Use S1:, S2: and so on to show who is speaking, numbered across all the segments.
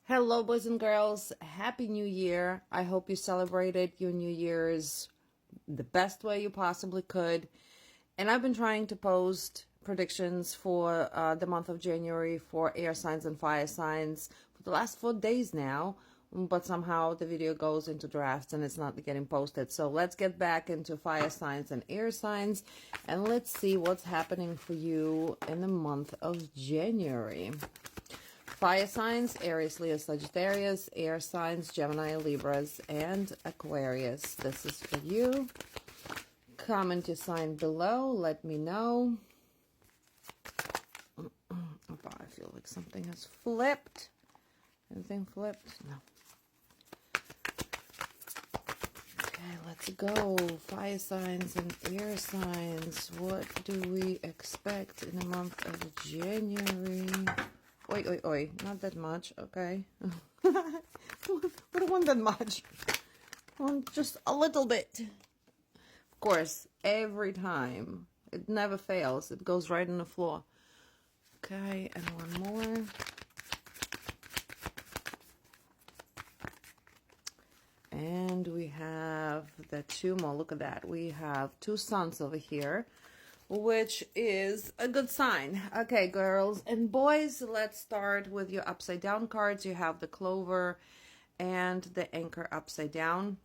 S1: Hello, boys and girls. Happy New Year. I hope you celebrated your New Year's the best way you possibly could. And I've been trying to post predictions for the month of January for air signs and fire signs for the last 4 days now. But somehow the video goes into drafts and it's not getting posted. So let's get back into fire signs and air signs. And let's see what's happening for you in the month of January. Fire signs, Aries, Leo, Sagittarius. Air signs, Gemini, Libras, and Aquarius. This is for you. Comment your sign below. Let me know. I feel like something has flipped. Anything flipped? No. Okay, let's go. Fire signs and air signs. What do we expect in the month of January? Oi, not that much, okay. We don't want that much. We want just a little bit. Of course, every time. It never fails. It goes right on the floor. Okay, and one more. And we have the two more. Look at that. We have two suns over here, which is a good sign. Okay, girls and boys, let's start with your upside down cards. You have the clover and the anchor upside down.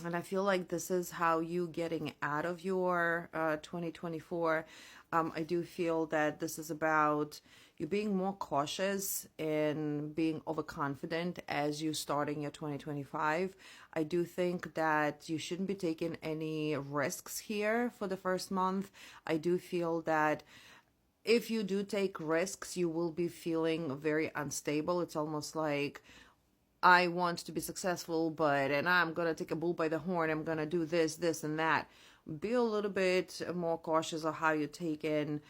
S1: And I feel like this is how you getting out of your 2024. I do feel that this is about you being more cautious and being overconfident as you starting your 2025. I do think that you shouldn't be taking any risks here for the first month. I do feel that if you do take risks, you will be feeling very unstable. It's almost like, I want to be successful, and I'm going to take a bull by the horn. I'm going to do this, this, and that. Be a little bit more cautious of how you take in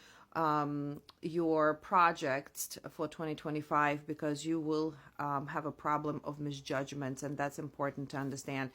S1: your projects for 2025, because you will have a problem of misjudgments, and that's important to understand.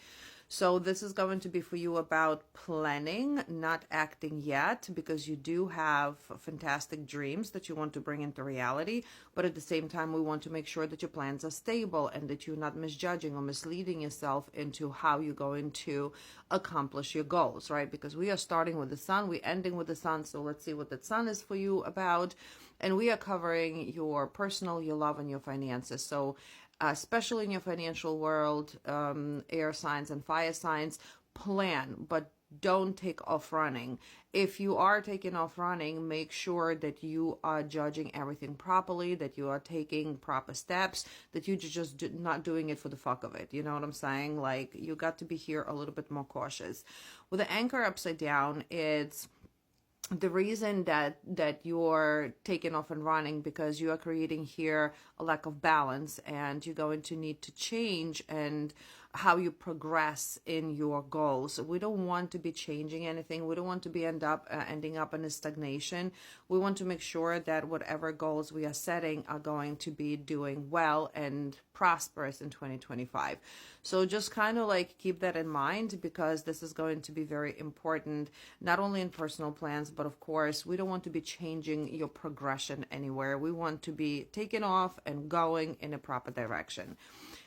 S1: So this is going to be for you about planning, not acting yet, because you do have fantastic dreams that you want to bring into reality. But at the same time, we want to make sure that your plans are stable and that you're not misjudging or misleading yourself into how you're going to accomplish your goals, right? Because we are starting with the sun, we're ending with the sun. So let's see what the sun is for you about. And we are covering your personal, your love, and your finances. So especially in your financial world, air signs and fire signs, plan, but don't take off running. If you are taking off running, make sure that you are judging everything properly, that you are taking proper steps, that you're just not doing it for the fuck of it. You know what I'm saying? Like, you got to be here a little bit more cautious. With the anchor upside down, it's the reason that you're taking off and running because you are creating here a lack of balance, and you're going to need to change and how you progress in your goals. We don't want to be changing anything. We don't want to be ending up in a stagnation. We want to make sure that whatever goals we are setting are going to be doing well and prosperous in 2025. So just kind of like keep that in mind, because this is going to be very important, not only in personal plans, but of course, we don't want to be changing your progression anywhere. We want to be taking off and going in a proper direction.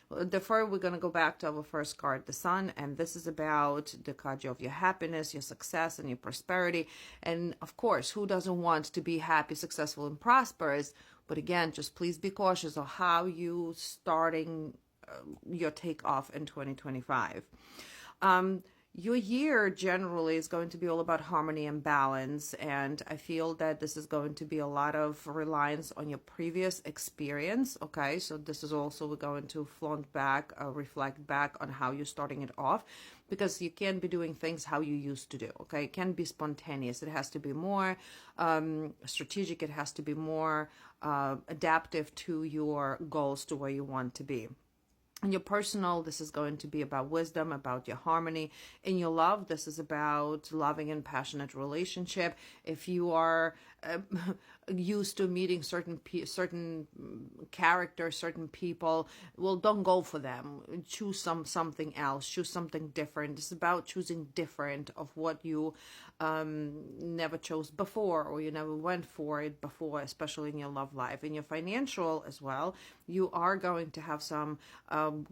S1: Therefore, we're going to go back to our first card, the sun, and this is about the card of your happiness, your success, and your prosperity. And of course, who doesn't want to be happy, successful, and prosperous? But again, just please be cautious of how you starting your takeoff in 2025. Your year generally is going to be all about harmony and balance, and I feel that this is going to be a lot of reliance on your previous experience, okay? So this is also, we're going to flaunt back, reflect back on how you're starting it off, because you can't be doing things how you used to do, okay? It can't be spontaneous. It has to be more strategic. It has to be more adaptive to your goals, to where you want to be. In your personal, this is going to be about wisdom, about your harmony. In your love, this is about loving and passionate relationship. If you are used to meeting certain characters, certain people, well, don't go for them. Choose something else. Choose something different. It's about choosing different of what you never chose before, or you never went for it before, especially in your love life. In your financial as well, you are going to have some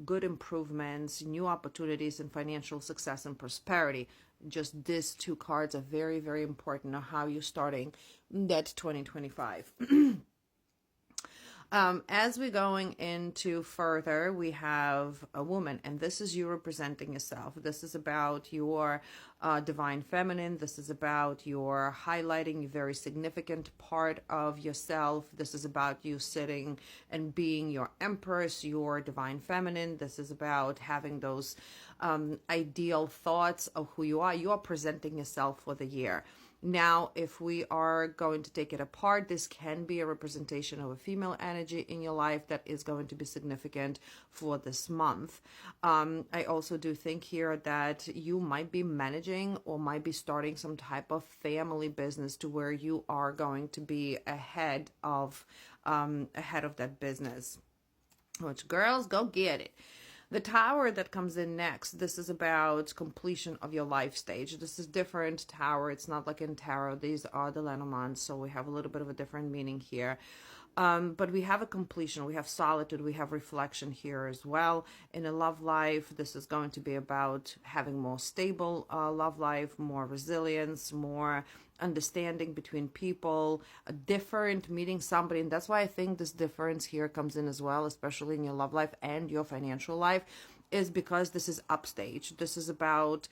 S1: good improvements, new opportunities in financial success and prosperity. Just these two cards are very, very important on how you're starting that 2025. As we're going into further, we have a woman, and this is you representing yourself. This is about your divine feminine. This is about your highlighting a very significant part of yourself. This is about you sitting and being your empress, your divine feminine. This is about having those ideal thoughts of who you are. You are presenting yourself for the year. Now, if we are going to take it apart, this can be a representation of a female energy in your life that is going to be significant for this month. I also do think here that you might be managing or might be starting some type of family business to where you are going to be ahead of that business. Which, girls, go get it. The tower that comes in next, this is about completion of your life stage. This is different tower. It's not like in tarot. These are the Lenormands, so we have a little bit of a different meaning here. But we have a completion, we have solitude, we have reflection here as well. In a love life, this is going to be about having more stable love life, more resilience, more understanding between people, a different meeting somebody. And that's why I think this difference here comes in as well, especially in your love life and your financial life, is because this is upstage. This is about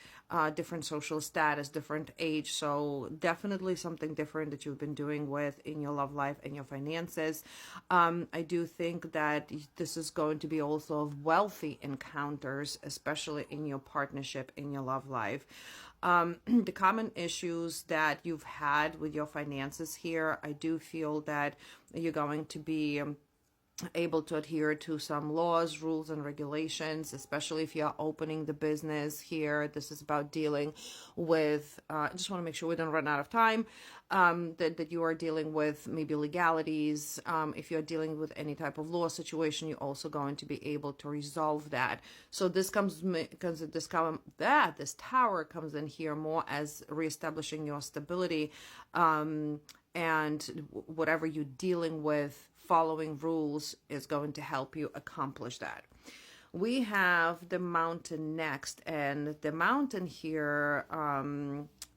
S1: different social status, different age. So definitely something different that you've been doing with in your love life and your finances. I do think that this is going to be also of wealthy encounters, especially in your partnership, in your love life. The common issues that you've had with your finances here, I do feel that you're going to be able to adhere to some laws, rules, and regulations, especially if you're opening the business here. This is about dealing with, I just want to make sure we don't run out of time, that you are dealing with maybe legalities. If you're dealing with any type of law situation, you're also going to be able to resolve that. So this this tower comes in here more as reestablishing your stability, and whatever you're dealing with, following rules is going to help you accomplish that. We have the mountain next, and the mountain here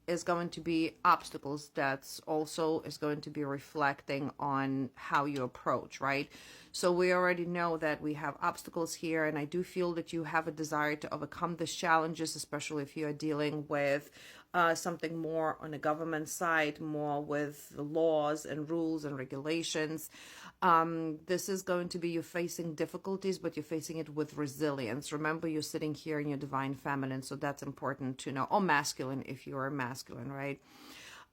S1: is going to be obstacles. That's also is going to be reflecting on how you approach, right? So we already know that we have obstacles here, and I do feel that you have a desire to overcome these challenges, especially if you are dealing with something more on the government side, more with laws and rules and regulations. This is going to be you facing difficulties, but you're facing it with resilience. Remember, you're sitting here in your divine feminine, so that's important to know. Or masculine if you are masculine, right?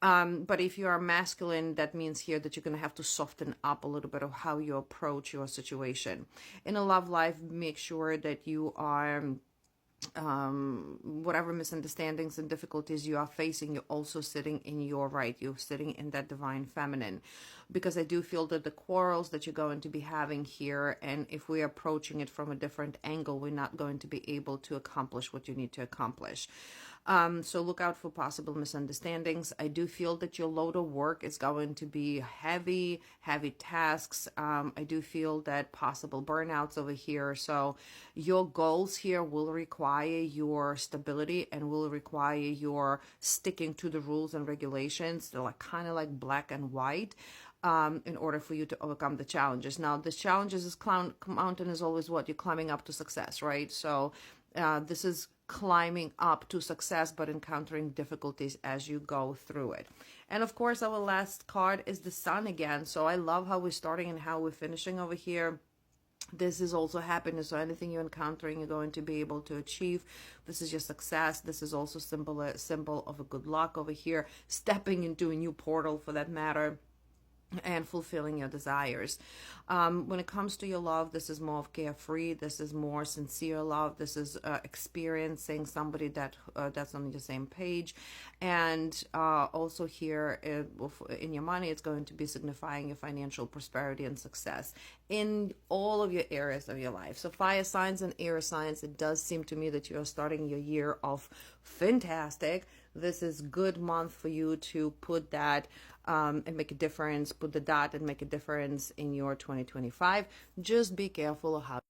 S1: But if you are masculine, that means here that you're going to have to soften up a little bit of how you approach your situation. In a love life, make sure that you are whatever misunderstandings and difficulties you are facing, you're also sitting in your right. You're sitting in that divine feminine, because I do feel that the quarrels that you're going to be having here, and if we're approaching it from a different angle, we're not going to be able to accomplish what you need to accomplish. So look out for possible misunderstandings. I do feel that your load of work is going to be heavy tasks. I do feel that possible burnouts over here. So your goals here will require your stability and will require your sticking to the rules and regulations. They're like kind of like black and white. In order for you to overcome the challenges. Now, the challenges is mountain is always what you're climbing up to success, right? So this is climbing up to success, but encountering difficulties as you go through it. And of course, our last card is the sun again. So I love how we're starting and how we're finishing over here. This is also happiness. So anything you're encountering, you're going to be able to achieve. This is your success. This is also symbol of a good luck over here, stepping into a new portal for that matter. and fulfilling your desires. When it comes to your love, this is more of carefree. This is more sincere love. This is experiencing somebody that's on the same page. And also here in your money, it's going to be signifying your financial prosperity and success in all of your areas of your life. So fire signs and air signs, it does seem to me that you are starting your year off fantastic. This is good month for you to put that and make a difference, put the dot and make a difference in your 2025. Just be careful of how